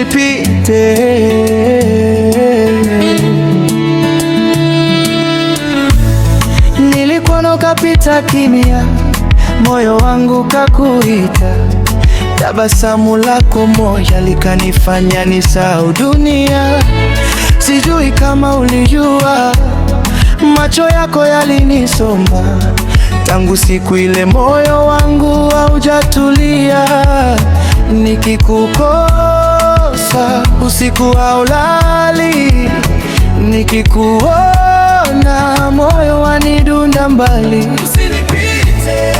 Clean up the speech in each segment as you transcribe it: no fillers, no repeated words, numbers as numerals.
usinipite. Nilikuwa ukapita kimya, moyo wangu kakuita. Tabasamu lako moja likanifanya nisahau dunia. Sijui kama ulijua, macho yako yalinisoma. Tangu siku ile moyo wangu haujatulia. Nikikukosa usiku haulali, nikikuona moyo wanidunda mbali. Usinipite,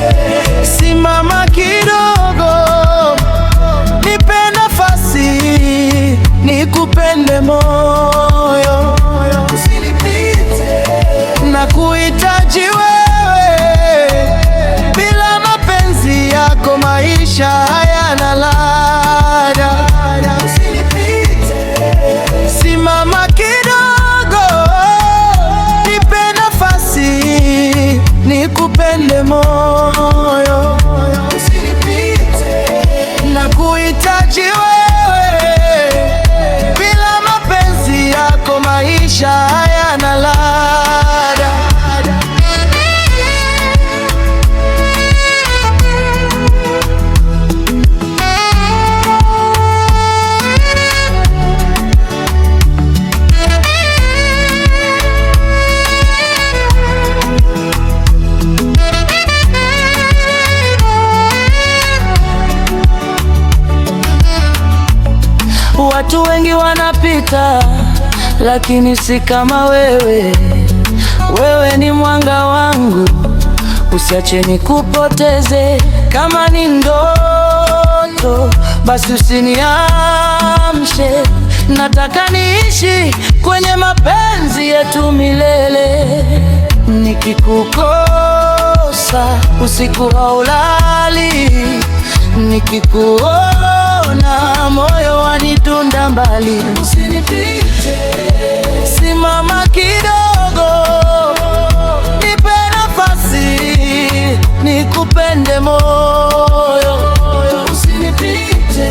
simama kidogo, nipe nafasi nikupende moyo. Usinipite, nakuhitaji wewe, bila mapenzi yako maisha hayana ladha. Usinipite, simama kidogo, nipe nafasi nikupende moyo. Usinipite, nakuhitaji wewe, bila mapenzi yako maisha hayana ladha. Watu wengi wanapita, lakini si kama wewe. Wewe ni mwanga wangu, usiache nikupoteze. Kama ni ndoto, basi usiniamshe. Nataka niishi kwenye mapenzi yetu milele. Nikikukosa usiku haulali, nikikuona moyo wanidunda mbali. Usinipite, simama kidogo, nipe nafasi nikupende moyo. Usinipite,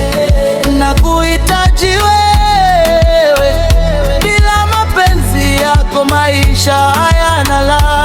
nakuhitaji wewe, bila mapenzi yako maisha hayana ladha.